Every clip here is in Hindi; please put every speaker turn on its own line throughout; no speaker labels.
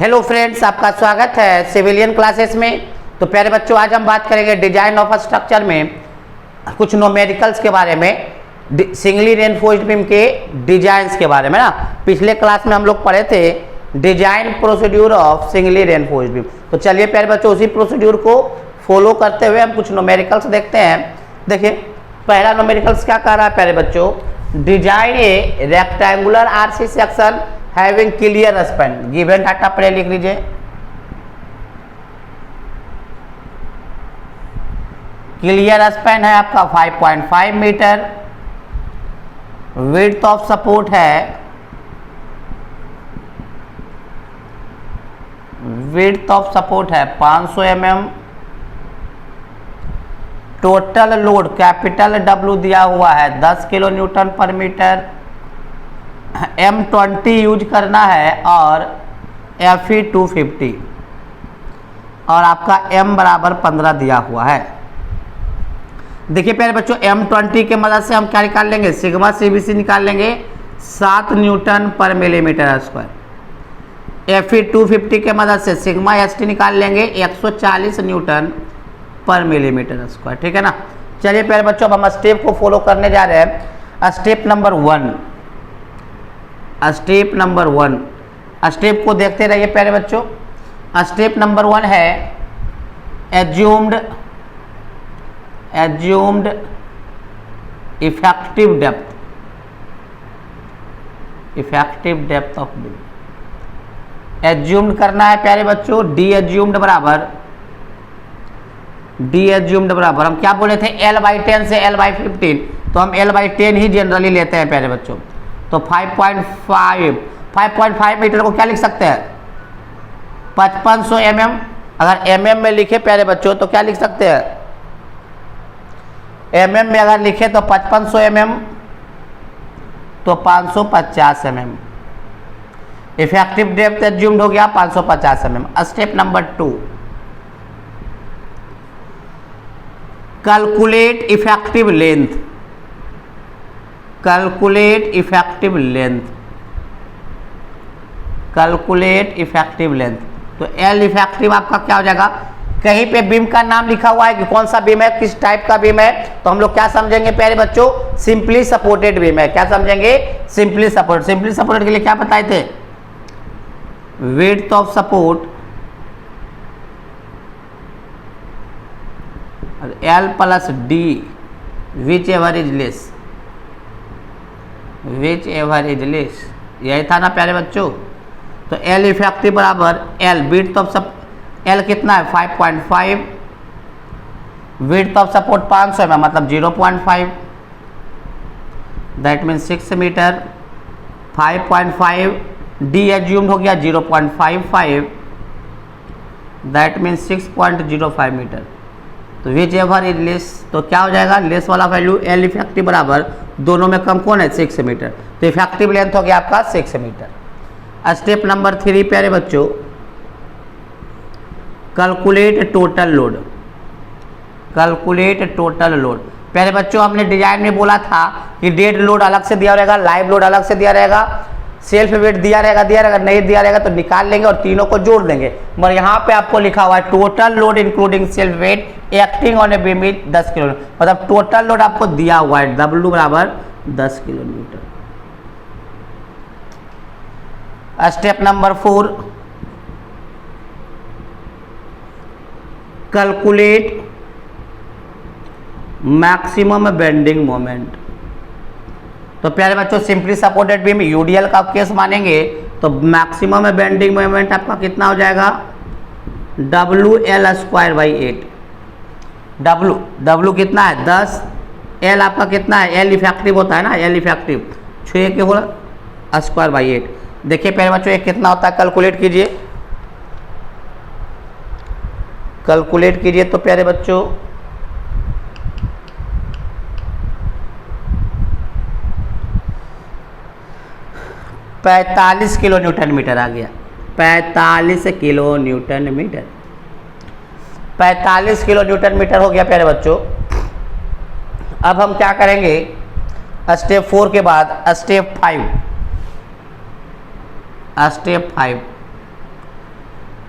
हेलो फ्रेंड्स, आपका स्वागत है सिविलियन क्लासेस में। तो प्यारे बच्चों, आज हम बात करेंगे डिजाइन ऑफ स्ट्रक्चर में कुछ न्यूमेरिकल्स के बारे में, सिंगली रेनफोर्स्ड बीम के डिजाइंस के बारे में ना। पिछले क्लास में हम लोग पढ़े थे design procedure of singly reinforced beam. तो चलिए प्यारे बच्चों, उसी प्रोसीड्यूर को फॉलो करते हुए हम कुछ न्यूमेरिकल्स देखते हैं। देखिए पहला न्यूमेरिकल्स क्या कह रहा है प्यारे बच्चों, डिजाइन ए rectangular RC section having clear span. Given data पहले लिख लीजिए। क्लियर स्पैन है आपका 5.5 मीटर। विड्थ ऑफ सपोर्ट है 500 mm। Total load capital W दिया हुआ है 10 किलो न्यूटन पर मीटर। M20 यूज करना है और FE 250 और आपका M बराबर 15 दिया हुआ है। देखिए प्यारे बच्चों, M20 के मदद से हम क्या निकाल लेंगे, सिग्मा CBC निकाल लेंगे 7 न्यूटन पर मिलीमीटर स्क्वायर। FE 250 के मदद से सिग्मा ST निकाल लेंगे 140 न्यूटन पर मिलीमीटर स्क्वायर। ठीक है ना। चलिए प्यारे बच्चों, अब हम स्टेप को फॉलो करने जा रहे हैं। Step number 1, step number 1, step को देखते रहिए प्यारे बच्चों। स्टेप नंबर 1 है assumed effective depth of beam. Assumed करना है प्यारे बच्चों, डी एज्यूम्ड बराबर हम क्या बोले थे, L/10 से L/15, तो हम L/10 ही जनरली लेते हैं प्यारे बच्चों। तो 5.5 मीटर को क्या लिख सकते हैं, 5500 mm। अगर mm में लिखे प्यारे बच्चों तो क्या लिख सकते हैं, mm में अगर लिखे तो 5500 mm तो 550 mm। इफेक्टिव डेप्थ एज्यूम्ड हो गया 550 mm। Step number 2, calculate effective length. Calculate effective length. तो L इफेक्टिव आपका क्या हो जाएगा, कहीं पे बीम का नाम लिखा हुआ है कि कौन सा बीम है, किस टाइप का बीम है, तो हम लोग क्या समझेंगे प्यारे बच्चों, सिंपली सपोर्टेड बीम है। क्या समझेंगे, सिंपली सपोर्टेड के लिए क्या बताए थे, width of support L + D which ever is less. यही था ना प्यारे बच्चों। तो L इफेक्टिव बराबर L विड्थ ऑफ L कितना है 5.5, विड्थ ऑफ सपोर्ट 500 में मतलब 0.5, that mean 6 metre. 5.5 D assumed हो गया 0.55, दैट मीन 6.05 मीटर। तो विच एवर इज लेस, तो क्या हो जाएगा, लेस वाला वैल्यू L इफेक्टिव बराबर दोनों में कम कौन है, 6 मीटर। तो इफेक्टिव लेंथ हो गया आपका 6 मीटर। स्टेप नंबर 3 प्यारे बच्चों, कैलकुलेट टोटल लोड। प्यारे बच्चों, हमने डिजाइन में बोला था कि डेड लोड अलग से दिया रहेगा, लाइव लोड अलग से दिया रहेगा, सेल्फ वेट दिया रहेगा, नहीं दिया रहेगा तो निकाल लेंगे और तीनों को जोड़ देंगे। मगर यहाँ पे आपको लिखा हुआ है total load including self weight acting on a beam is 10 kilo, मतलब टोटल लोड आपको दिया हुआ है W बराबर 10 kilo Newton. Step number 4, calculate maximum bending moment. तो प्यारे बच्चों, सिंपली सपोर्टेड बीम UDL का केस मानेंगे तो मैक्सिमम बेंडिंग मोमेंट आपका कितना हो जाएगा, WL²/8। W कितना है 10, L आपका कितना है, L इफेक्टिव होता है ना, L इफेक्टिव 6 के बोला ²/8। देखिए प्यारे बच्चों ये कितना होता है, कैलकुलेट कीजिए तो प्यारे बच्चों 45 किलो न्यूटन मीटर आ गया। 45 किलो न्यूटन मीटर हो गया प्यारे बच्चों। अब हम क्या करेंगे, स्टेप 4 के बाद step 5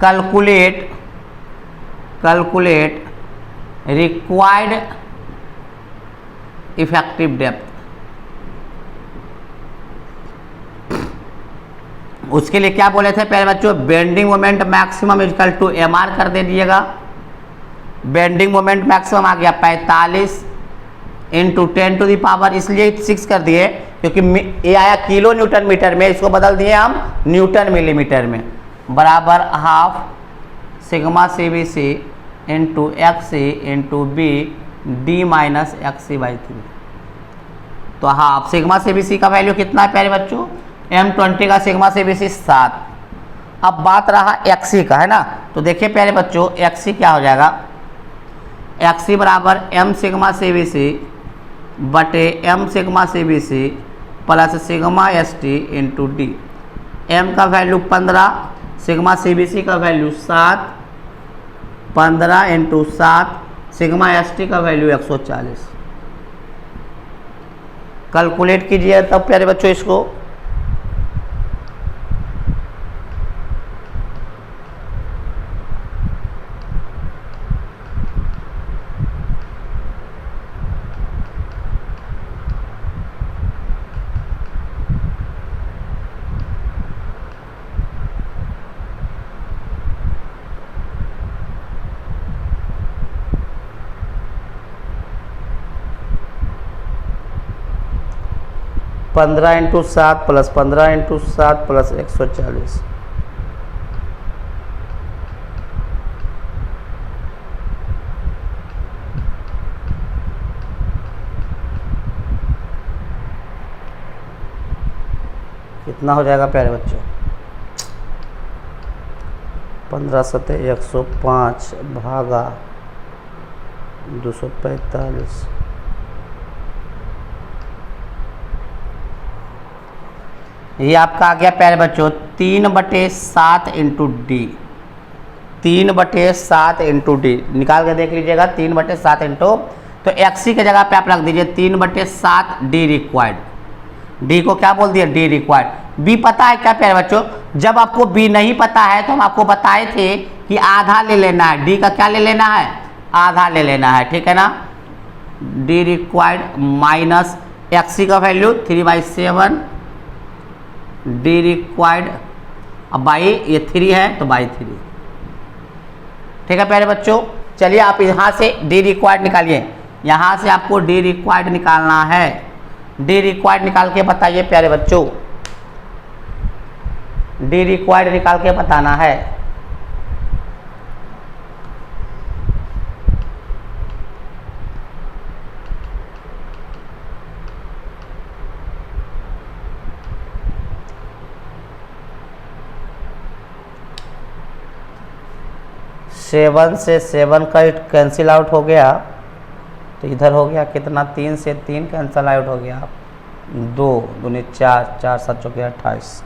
calculate required effective depth. उसके लिए क्या बोले थे पहले बच्चों, bending moment maximum equal to M R कर दे दिएगा। बेंडिंग मोमेंट मैक्सिमम आ गया 45 इंटू 10 टू दी पावर, इसलिए 6 कर दिए क्योंकि ये आया किलो न्यूटन मीटर में, इसको बदल दिए हम न्यूटन मिलीमीटर में, बराबर half sigma c b c into x c into B d minus x c by 3। तो half sigma c b c का वैल्यू कितना है प्यारे बच्चों, M20 का सिग्मा सी बी सी 7। अब बात रहा एक्सी का, है ना। तो देखिए प्यारे बच्चों एक्सी क्या हो जाएगा, एक्सी बराबर M sigma c b c बटे M sigma c b c plus sigma s t into d. M का value 15, sigma c b c का value 7, 15 into 7, sigma s t का वैल्यू 140। कैलकुलेट कीजिए तब प्यारे बच्चों इसको। पंद्रह इंटू 7 प्लस 15 इंटू 7 प्लस 140। कितना हो जाएगा प्यारे बच्चों, 15 सतह 105 भागा 245। ये आपका आ गया प्यारे बच्चों 3/7 इंटू डी, 3/7 इंटू डी निकाल के देख लीजिएगा। 3/7 इंटू, तो एक्सी की जगह पे आप रख दीजिए 3/7 डी रिक्वायर्ड। डी को क्या बोल दिया, डी रिक्वायर्ड। बी पता है क्या प्यारे बच्चों, जब आपको बी नहीं पता है तो हम आपको बताए थे कि आधा ले लेना है, डी का क्या ले लेना है, आधा ले लेना है, ठीक है ना। डी रिक्वायर्ड माइनस एक्सी का वैल्यू 3/7 डी रिक्वायर्ड, अब बाई ये 3 है तो बाई 3, ठीक है प्यारे बच्चों। चलिए आप यहाँ से डी रिक्वायर्ड निकालिए, यहाँ से आपको डी रिक्वायर्ड निकालना है। डी रिक्वायर्ड निकाल के बताइए प्यारे बच्चों, डी रिक्वायर्ड निकाल के बताना है। सेवन से 7 का कैंसिल आउट हो गया, तो इधर हो गया कितना, 3 से 3 कैंसिल आउट हो गया, 2 दूनी 4, 4 7 चौके 28।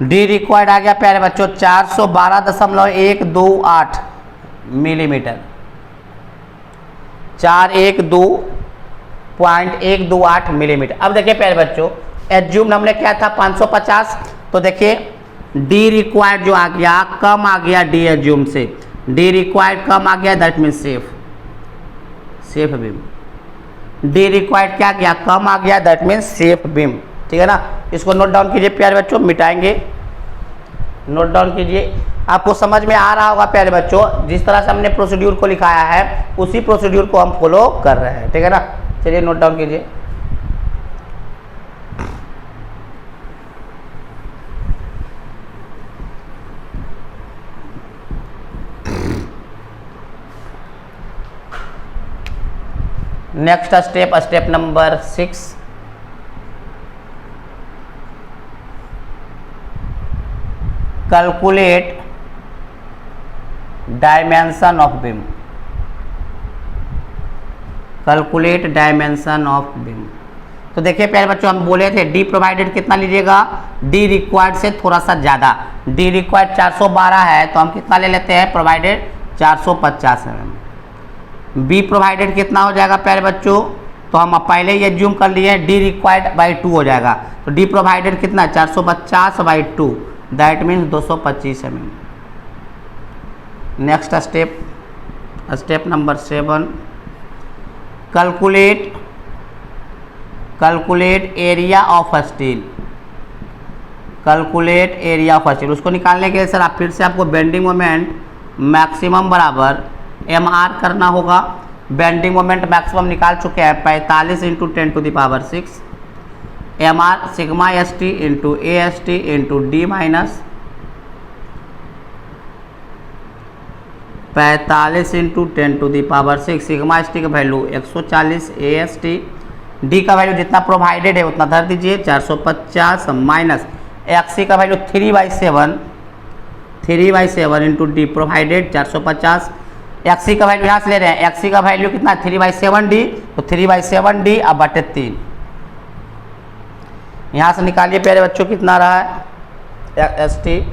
डी रिक्वायर्ड आ गया प्यारे बच्चों 412.128 मिलीमीटर, 412.128 मिलीमीटर। अब देखिए प्यारे बच्चों एज्यूम हमने क्या था 550, तो देखिए डी रिक्वायर्ड जो आ गया कम आ गया डी एज्यूम से, डी रिक्वायर्ड कम आ गया, that mean safe beam. D required क्या गया, कम आ गया, दैट मीन सेफ बीम, ठीक है ना। इसको नोट डाउन कीजिए प्यारे बच्चों, मिटाएंगे, नोट डाउन कीजिए। आपको समझ में आ रहा होगा प्यारे बच्चों, जिस तरह से हमने प्रोसीड्यूर को लिखाया है उसी प्रोसीड्यूर को हम फॉलो कर रहे हैं, ठीक है ना। चलिए नोट डाउन कीजिए। Next step, step number 6, calculate dimension of beam. Calculate dimension of beam. तो देखिए प्यारे बच्चों, हम बोले थे डी प्रोवाइडेड कितना लीजिएगा, डी रिक्वायर्ड से थोड़ा सा ज़्यादा, डी रिक्वायर्ड 412 है तो हम कितना ले लेते हैं, प्रोवाइडेड 450 mm। बी प्रोवाइडेड कितना हो जाएगा प्यारे बच्चों, तो हम पहले ही एज्यूम कर लिए हैं डी रिक्वायर्ड बाई 2 हो जाएगा, तो डी प्रोवाइडेड कितना 450 by 2, that means 225 mm। Next step, step number 7, calculate area of steel. Calculate area of steel, उसको निकालने के लिए सर आप फिर से आपको बेंडिंग मोमेंट मैक्सिमम बराबर एम आर करना होगा। बेंडिंग मोमेंट मैक्सिमम निकाल चुके हैं 45 into 10⁻6, M R sigma s t into a s t into d minus 45 into 10⁻6, sigma s t का वैल्यू 140, ए एस टी डी का वैल्यू जितना प्रोवाइडेड है उतना धर दीजिए 450 माइनस एक्सी का value 3/7 into d provided 450, x c का वैल्यू यहाँ से ले रहे हैं, एक्सी का वैल्यू कितना 3/7 डी, तो 3/7 डी अब बटे 3, यहाँ से निकालिए प्यारे बच्चों कितना रहा है एस टी,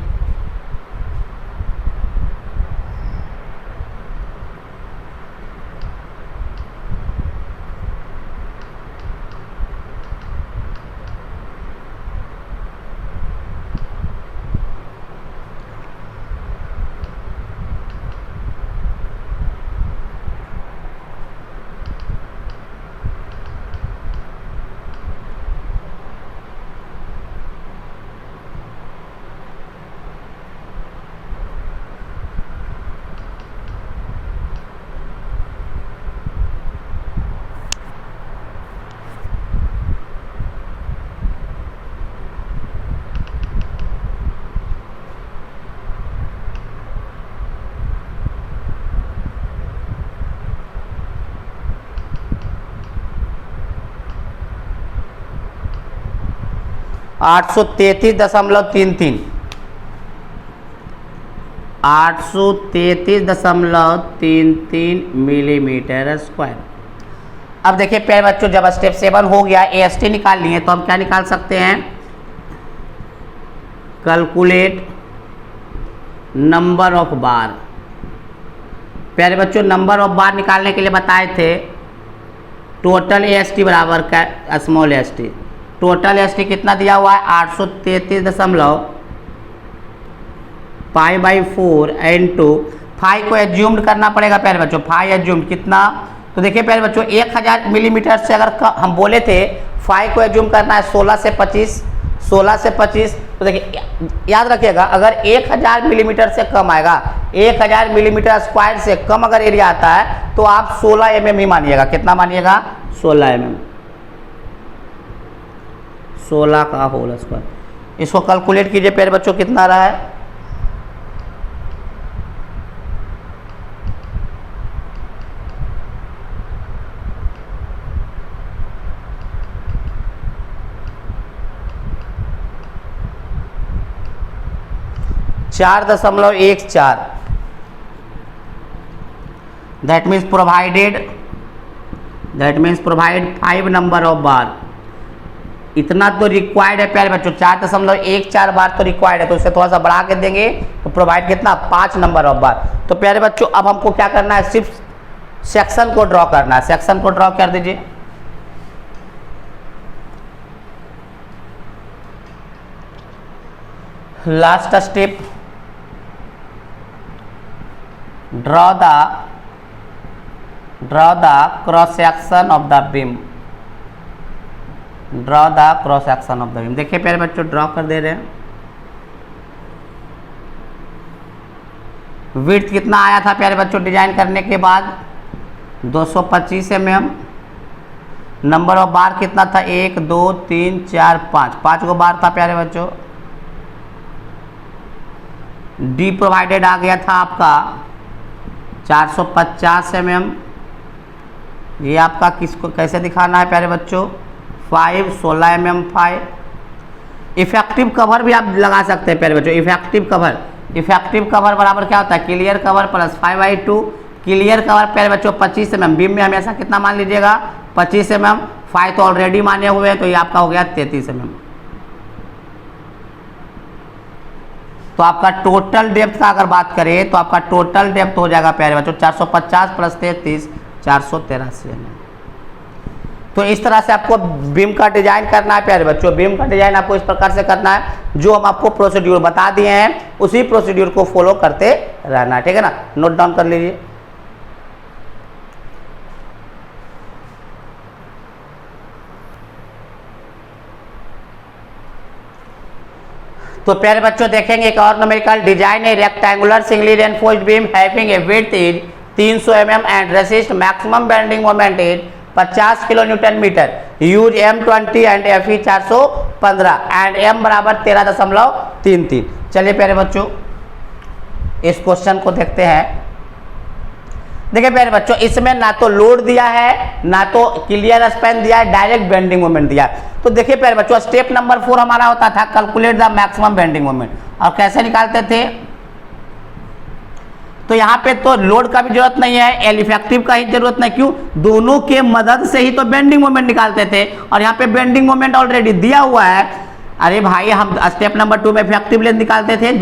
आठ सौ 833.33 मिलीमीटर स्क्वायर। अब देखिए प्यारे बच्चों, जब स्टेप 7 हो गया, AST निकाल लिए, तो हम क्या निकाल सकते हैं, कैलकुलेट नंबर ऑफ बार। प्यारे बच्चों, नंबर ऑफ बार निकालने के लिए बताए थे टोटल AST बराबर स्मॉल AST। टोटल AST कितना दिया हुआ है 833.5/4 इंटू 5 को एज्यूम्ड करना पड़ेगा प्यारे बच्चों, 5 एज्यूम्ड कितना, तो देखिए प्यारे बच्चों 1000 मिलीमीटर से अगर हम बोले थे 5 को एज्यूम करना है 16 से 25, तो देखिए याद रखिएगा अगर 1000 मिलीमीटर से कम आएगा, 1000 मिलीमीटर स्क्वायर से कम अगर एरिया आता है तो आप 16 mm ही मानिएगा। कितना मानिएगा, 16 mm, 16 का होल स्क्वायर। इसको कैलकुलेट कीजिए प्यारे बच्चों कितना रहा है, चार 4.14, that means provide 5 number of बार। इतना तो रिक्वायर्ड है प्यारे बच्चों, 4.14 बार तो रिक्वायर्ड है, तो उससे थोड़ा सा बढ़ा के देंगे तो प्रोवाइड कितना 5 नंबर ऑफ बार। तो प्यारे बच्चों अब हमको क्या करना है, सिर्फ सेक्शन को ड्रॉ करना है। सेक्शन को ड्रॉ कर दीजिए। Last step, draw the cross section of the beam. Draw the cross section of the beam. देखिए प्यारे बच्चों ड्रॉ कर दे रहे हैं। विड्थ कितना आया था प्यारे बच्चों डिजाइन करने के बाद 225 mm। नंबर ऑफ बार कितना था 1 2 3 4 5 गो बार था प्यारे बच्चों। डी प्रोवाइडेड आ गया था आपका 450 mm। ये आपका किसको कैसे दिखाना है प्यारे बच्चों, 5 16 mm 5। इफेक्टिव कवर भी आप लगा सकते हैं प्यारे बच्चों। इफेक्टिव कवर बराबर क्या होता है, clear cover plus 5/2। Clear cover प्यारे बच्चों 25 mm, बीम में हमेशा कितना मान लीजिएगा 25 mm, फाई तो ऑलरेडी माने हुए हैं तो ये आपका हो गया 33 mm। तो आपका टोटल डेप्थ का अगर बात करें तो आपका टोटल डेप्थ हो जाएगा प्यारे बच्चों 450 प्लस 33 483 mm। तो इस तरह से आपको बीम का डिजाइन करना है प्यारे बच्चों। बीम का डिजाइन आपको इस प्रकार से करना है, जो हम आपको प्रोसीड्यूर बता दिए हैं उसी प्रोसीड्यूर को फॉलो करते रहना है, ठीक है ना। नोट डाउन कर लीजिए। तो प्यारे बच्चों देखेंगे एक और न्यूमेरिकल डिजाइन है, rectangular singly reinforced beam having a width is 300 mm and resist maximum bending moment is 50 kilo newton metre, use M20 and Fe 415 and M बराबर 13.33। चलिए प्यारे बच्चों इस क्वेश्चन को देखते हैं। देखिए प्यारे बच्चों इसमें ना तो लोड दिया है ना तो क्लियर स्पैन दिया है, डायरेक्ट बेंडिंग मोमेंट दिया है। तो देखिए प्यारे बच्चों स्टेप नंबर 4 हमारा होता था calculate the maximum bending moment, और कैसे निकालते थे। तो यहाँ पे तो लोड का भी जरूरत नहीं है, एल इफेक्टिव का ही जरूरत नहीं, क्यों, दोनों के मदद से ही तो बेंडिंग मोमेंट निकालते थे, और यहाँ पे बेंडिंग मोमेंट ऑलरेडी दिया हुआ है। अरे भाई हम स्टेप नंबर 2 में इफेक्टिव लेंथ निकालते थे,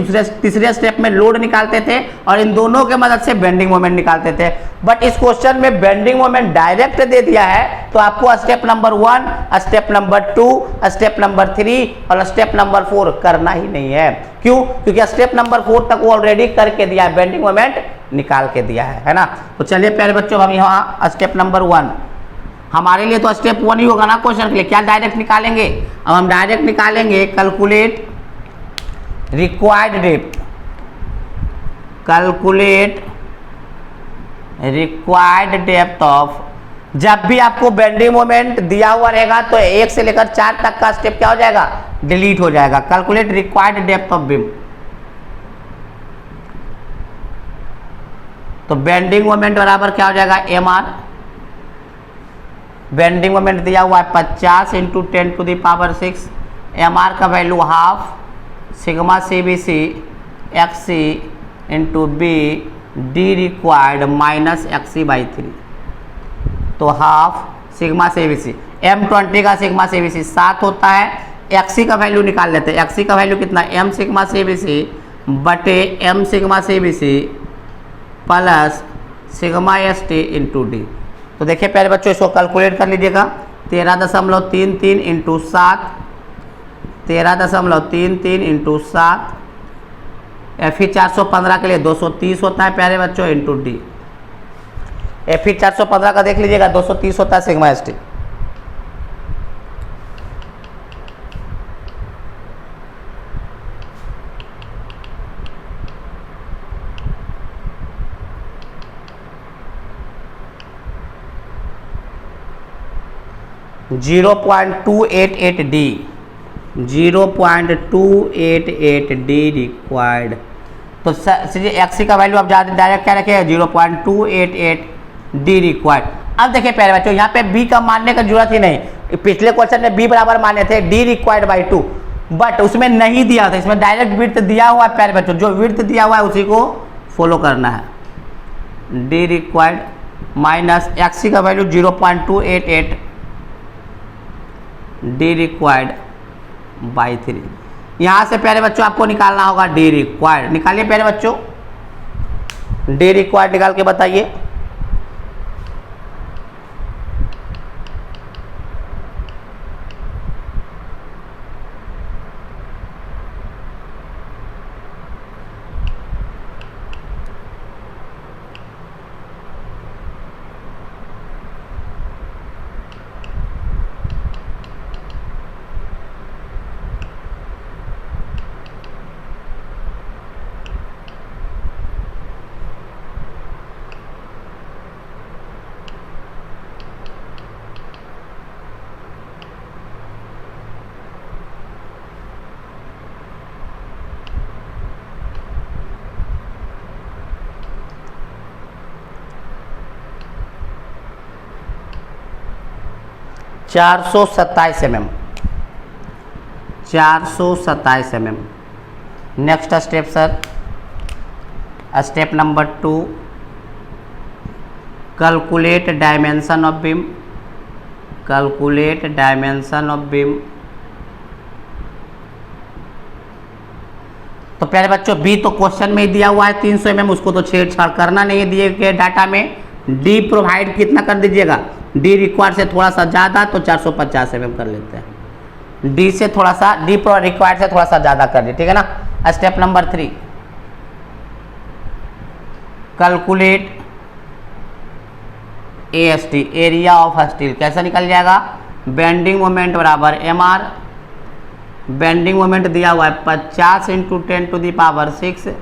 तीसरे स्टेप में लोड निकालते थे, और इन दोनों के मदद से बेंडिंग मोमेंट निकालते थे। बट इस क्वेश्चन में बेंडिंग मोमेंट डायरेक्ट दे दिया है, तो आपको step number 1, step number 2, step number 3 और स्टेप नंबर 4 करना ही नहीं है। क्यों, क्योंकि स्टेप नंबर 4 तक वो ऑलरेडी करके दिया है, बेंडिंग मोमेंट निकाल के दिया है ना। तो चलिए प्यारे बच्चों हम यहाँ स्टेप नंबर 1, हमारे लिए तो स्टेप 1 ही होगा ना क्वेश्चन के लिए। क्या डायरेक्ट निकालेंगे, अब हम डायरेक्ट निकालेंगे calculate required depth, calculate required depth of. जब भी आपको बेंडिंग मोमेंट दिया हुआ रहेगा तो 1 से लेकर 4 तक का स्टेप क्या हो जाएगा, डिलीट हो जाएगा। Calculate required depth of beam, तो बेंडिंग मोमेंट बराबर क्या हो जाएगा MR, बेंडिंग मोमेंट दिया हुआ है 50 इंटू 10⁶, MR का value half sigma CBC XC into B D required minus XC/3, तो हाफ सिग्मा CBC, M20 का सिग्मा CBC 7 होता है, XC का वैल्यू निकाल लेते हैं। XC का वैल्यू कितना, M सिग्मा CBC बटे M sigma CBC plus sigma ST into D. तो देखिए प्यारे बच्चों इसको कैलकुलेट कर लीजिएगा, 13.33 इंटू 7, 13.33 इंटू 7, Fe 415 के लिए 230 होता है प्यारे बच्चों, इंटू डी। Fe 415 का देख लीजिएगा 230 होता है sigma ST। .288D 0.288D required. तो XC का वैल्यू आप डायरेक्ट क्या रखें 0.288D रिक्वायर्ड। अब देखिए प्यारे बच्चों यहाँ पे B का मानने का जरूरत ही नहीं, पिछले क्वेश्चन में B बराबर माने थे D रिक्वायर्ड बाई 2, बट उसमें नहीं दिया था, इसमें डायरेक्ट विड्थ दिया हुआ है प्यारे बच्चों, जो विड्थ दिया हुआ है उसी को फॉलो करना है। D रिक्वायर्ड माइनस XC का वैल्यू 0.288 डी रिक्वायर्ड बाई 3। यहाँ से प्यारे बच्चों आपको निकालना होगा डी रिक्वायर्ड। निकालिए प्यारे बच्चों, डी रिक्वायर्ड निकाल के बताइए। चार सौ 427 mm। Next step sir, step number 2 calculate dimension of beam, calculate dimension of beam. तो प्यारे बच्चों बी तो क्वेश्चन में ही दिया हुआ है 300 mm, उसको तो छेड़छाड़ करना नहीं है दिए गए डाटा में। डी प्रोवाइड कितना कर दीजिएगा, डी रिक्वायर्ड से थोड़ा सा ज़्यादा तो 450 mm कर लेते हैं। डी से थोड़ा सा, डी रिक्वायर्ड से थोड़ा सा ज़्यादा कर दिए, ठीक है ना। Step number 3, calculate AST, area of steel. कैसा निकल जाएगा, बेंडिंग मोमेंट बराबर MR, बेंडिंग मोमेंट दिया हुआ है 50 × 10⁻6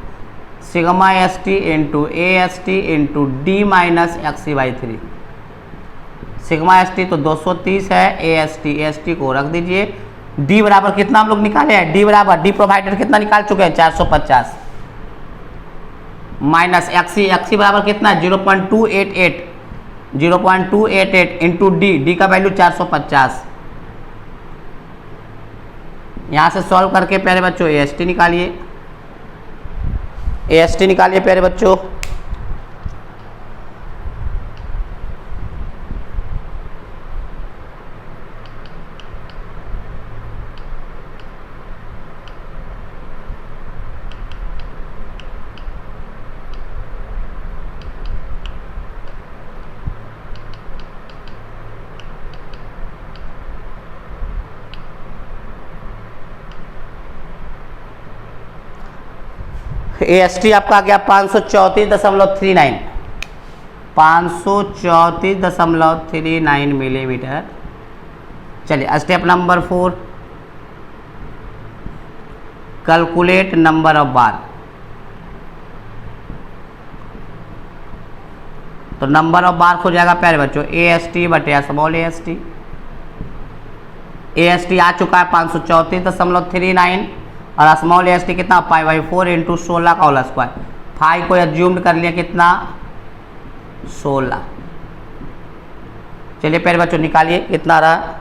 sigma ST into AST into D minus XC/3। Sigma ST तो 230 है, AST को रख दीजिए। D बराबर कितना हम लोग निकाले हैं, D बराबर, D प्रोवाइडर कितना निकाल चुके हैं 450 माइनस XC बराबर कितना है 0.288, 0.288 इंटू D का वैल्यू 450। यहाँ से सॉल्व करके प्यारे बच्चों AST निकालिए, AST निकालिए प्यारे बच्चों। AST आपका आ गया 534.39, 534.39 मिलीमीटर। चलिए step number 4, calculate number of बार। तो नंबर ऑफ बार हो जाएगा प्यारे बच्चों AST बटे स्मॉल AST। AST आ चुका है 534.39 और स्मॉल AST कितना π/4 इंटू 16 का होल स्क्वायर। 5 को एज्यूम्ड कर लिया कितना 16। चलिए प्यारे बच्चों निकालिए कितना रहा,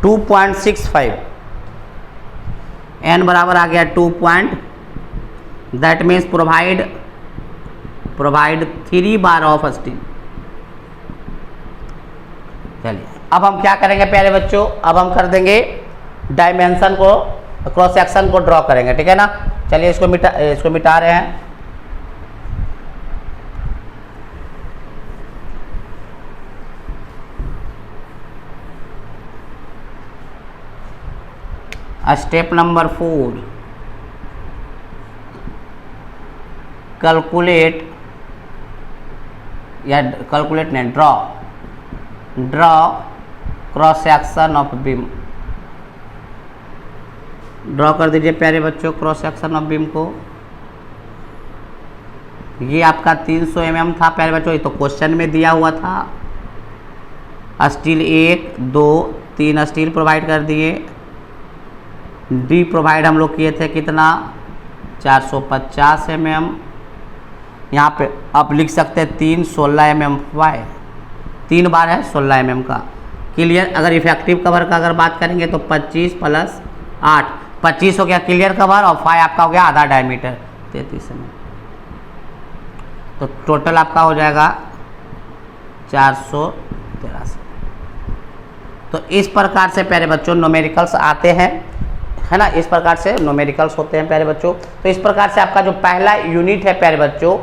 .265 n बराबर आ गया 2 point, that means provide 3 bar of steel. चलिए अब हम क्या करेंगे प्यारे बच्चों, अब हम कर देंगे डायमेंशन को, क्रॉस सेक्शन को ड्रॉ करेंगे, ठीक है ना। चलिए इसको मिटा रहे हैं। स्टेप नंबर 4, कैलकुलेट या कैलकुलेट नहीं, draw cross section of beam. Draw कर दीजिए प्यारे बच्चों क्रॉस सेक्शन ऑफ बीम को। ये आपका 300 mm था प्यारे बच्चों, ये तो क्वेश्चन में दिया हुआ था। स्टील 1 2 3 स्टील प्रोवाइड कर दिए। डी प्रोवाइड हम लोग किए थे कितना 450 mm। यहाँ पे आप लिख सकते हैं 3 16 mm वाई, 3 बार है 16 mm का। क्लियर, अगर इफेक्टिव कवर का अगर बात करेंगे तो 25 + 8 25 हो गया क्लियर कवर, और 5 आपका हो गया आधा डायमीटर 33 mm। तो टोटल आपका हो जाएगा 483। तो इस प्रकार से प्यारे बच्चों न्यूमेरिकल्स आते हैं, है ना, इस प्रकार से न्यूमेरिकल्स होते हैं प्यारे बच्चों। तो इस प्रकार से आपका जो पहला यूनिट है प्यारे बच्चों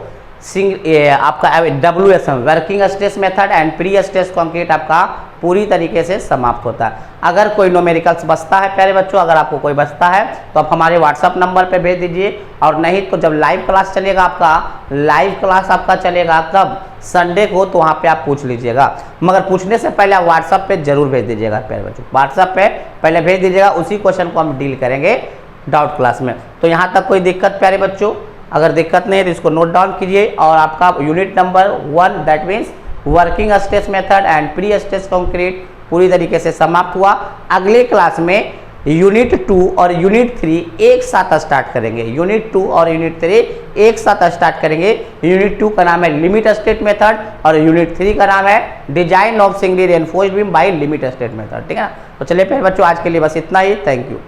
आपका WSM working stress method and pre stress concrete आपका पूरी तरीके से समाप्त होता है। अगर कोई न्यूमेरिकल्स बचता है प्यारे बच्चों, अगर आपको कोई बचता है तो आप हमारे व्हाट्सअप नंबर पे भेज दीजिए, और नहीं तो जब लाइव क्लास चलेगा आपका चलेगा कब, संडे को, तो वहाँ पे आप पूछ लीजिएगा। मगर पूछने से पहले आप व्हाट्सअप पे जरूर भेज दीजिएगा प्यारे बच्चों, व्हाट्सअप पे पहले भेज दीजिएगा, उसी क्वेश्चन को हम डील करेंगे डाउट क्लास में। तो यहाँ तक कोई दिक्कत प्यारे बच्चों, अगर दिक्कत नहीं है तो इसको नोट डाउन कीजिए। और आपका unit number 1 that means working stress method and pre stress concrete पूरी तरीके से समाप्त हुआ। अगले क्लास में यूनिट 2 और यूनिट 3 एक साथ स्टार्ट करेंगे। यूनिट 2 और यूनिट 3 एक साथ स्टार्ट करेंगे। यूनिट 2 का नाम है लिमिट स्टेट मेथड और यूनिट 3 का नाम है design of singly reinforced beam by limit state method. ठीक है ना। तो चलिए फिर बच्चों आज के लिए बस इतना ही। Thank you.